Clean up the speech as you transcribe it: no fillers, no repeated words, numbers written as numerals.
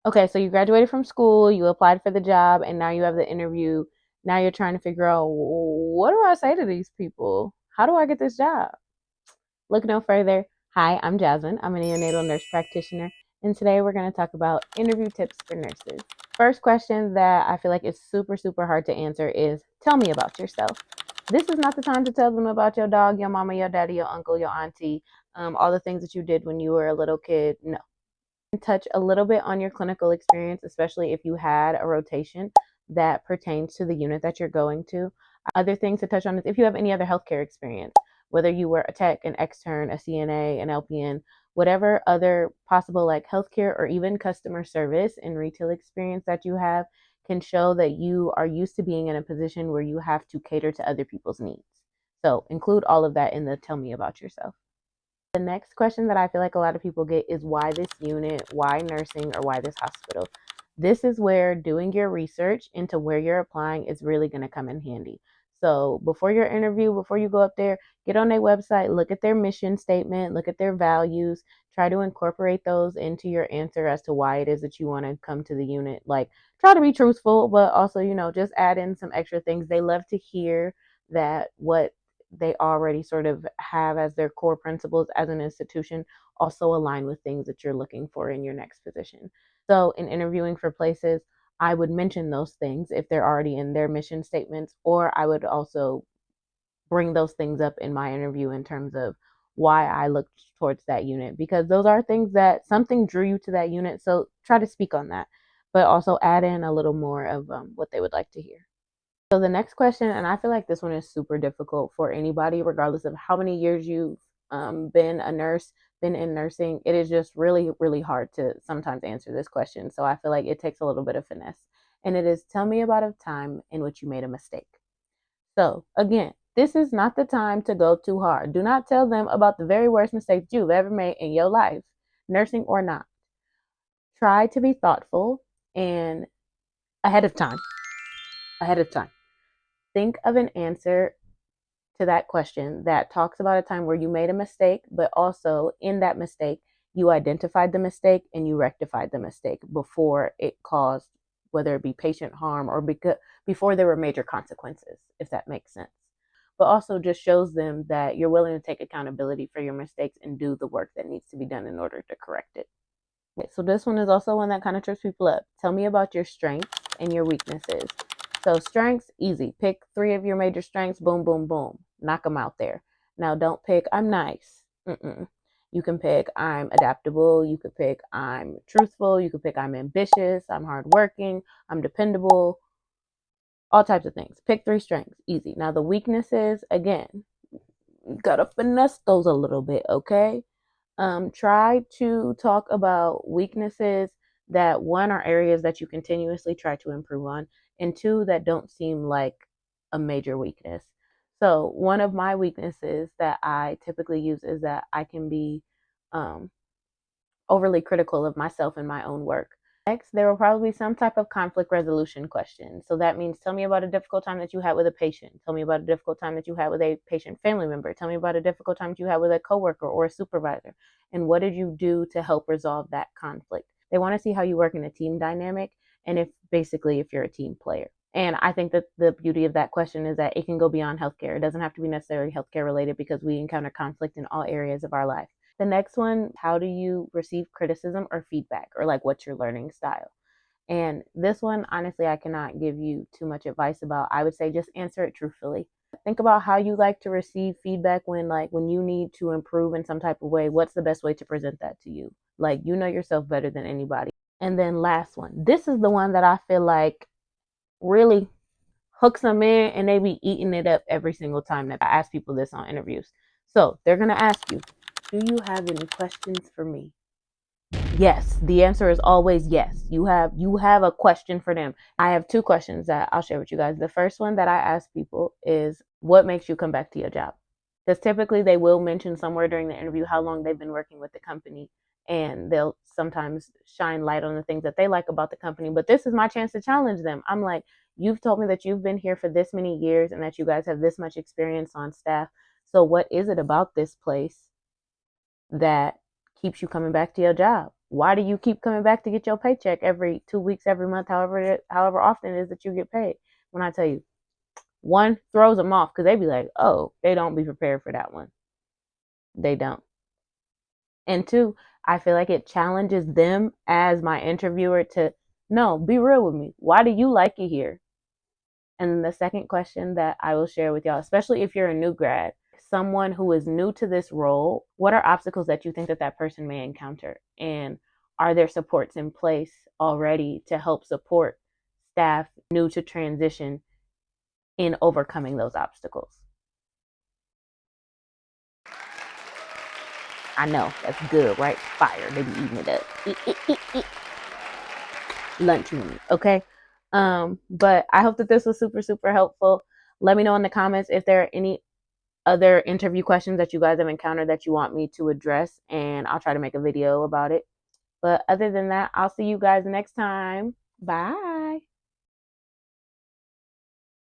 Okay, so you graduated from school, you applied for the job, and now you have the interview. Now you're trying to figure out, what do I say to these people? How do I get this job? Look no further. Hi, I'm Jasmine. I'm a neonatal nurse practitioner, and today we're going to talk about interview tips for nurses. First question that I feel like is super, super hard to answer is, tell me about yourself. This is not the time to tell them about your dog, your mama, your daddy, your uncle, your auntie, all the things that you did when you were a little kid. No. Touch a little bit on your clinical experience, especially if you had a rotation that pertains to the unit that you're going to. Other things to touch on is if you have any other healthcare experience, whether you were a tech, an extern, a CNA, an LPN, whatever other possible like healthcare or even customer service and retail experience that you have can show that you are used to being in a position where you have to cater to other people's needs. So include all of that in the tell me about yourself. The next question that I feel like a lot of people get is why this unit, why nursing, or why this hospital? This is where doing your research into where you're applying is really going to come in handy. So before your interview, before you go up there, get on their website, look at their mission statement, look at their values, try to incorporate those into your answer as to why it is that you want to come to the unit. Like, try to be truthful, but also, just add in some extra things. They love to hear that what they already sort of have as their core principles as an institution also align with things that you're looking for in your next position. So, in interviewing for places, I would mention those things if they're already in their mission statements, or I would also bring those things up in my interview in terms of why I looked towards that unit, because those are things that something drew you to that unit. So, try to speak on that, but also add in a little more of what they would like to hear. So the next question, and I feel like this one is super difficult for anybody, regardless of how many years you've been a nurse, been in nursing. It is just really, really hard to sometimes answer this question. So I feel like it takes a little bit of finesse. And it is, tell me about a time in which you made a mistake. So again, this is not the time to go too hard. Do not tell them about the very worst mistakes you've ever made in your life, nursing or not. Try to be thoughtful and ahead of time. Ahead of time. Think of an answer to that question that talks about a time where you made a mistake, but also in that mistake, you identified the mistake and you rectified the mistake before it caused, whether it be patient harm or before there were major consequences, if that makes sense. But also just shows them that you're willing to take accountability for your mistakes and do the work that needs to be done in order to correct it. Okay, so this one is also one that kind of trips people up. Tell me about your strengths and your weaknesses. So strengths, easy. Pick three of your major strengths. Boom, boom, boom. Knock them out there. Now don't pick I'm nice. Mm-mm. You can pick I'm adaptable. You could pick I'm truthful. You could pick I'm ambitious. I'm hardworking. I'm dependable. All types of things. Pick three strengths. Easy. Now the weaknesses, again, you gotta finesse those a little bit, okay? Try to talk about weaknesses that, one, are areas that you continuously try to improve on, and two, that don't seem like a major weakness. So, one of my weaknesses that I typically use is that I can be um, overly critical of myself and my own work. Next, there will probably be some type of conflict resolution question. So that means, tell me about a difficult time that you had with a patient. Tell me about a difficult time that you had with a patient family member. Tell me about a difficult time that you had with a coworker or a supervisor. And what did you do to help resolve that conflict? They want to see how you work in a team dynamic and if you're a team player. And I think that the beauty of that question is that it can go beyond healthcare. It doesn't have to be necessarily healthcare related, because we encounter conflict in all areas of our life. The next one, how do you receive criticism or feedback, or like what's your learning style? And this one, honestly, I cannot give you too much advice about. I would say just answer it truthfully. Think about how you like to receive feedback when you need to improve in some type of way. What's the best way to present that to you? Like, you know yourself better than anybody. And then last one. This is the one that I feel like really hooks them in, and they be eating it up every single time that I ask people this on interviews. So they're going to ask you, do you have any questions for me? Yes, the answer is always yes. You have a question for them. I have two questions that I'll share with you guys. The first one that I ask people is, what makes you come back to your job? Because typically they will mention somewhere during the interview how long they've been working with the company, and they'll sometimes shine light on the things that they like about the company. But this is my chance to challenge them. I'm like, you've told me that you've been here for this many years and that you guys have this much experience on staff. So what is it about this place that keeps you coming back to your job? Why do you keep coming back to get your paycheck every 2 weeks, every month, however often it is that you get paid? When I tell you, one throws them off because they be like, oh, they don't be prepared for that one. They don't. And two, I feel like it challenges them as my interviewer to no, be real with me. Why do you like it here? And the second question that I will share with y'all, especially if you're a new grad, someone who is new to this role, what are obstacles that you think that that person may encounter? And are there supports in place already to help support staff new to transition in overcoming those obstacles? I know, that's good, right? Fire, they be eating it up. Eat. Lunch money, okay? But I hope that this was super, super helpful. Let me know in the comments if there are any other interview questions that you guys have encountered that you want me to address, and I'll try to make a video about it. But other than that, I'll see you guys next time. Bye.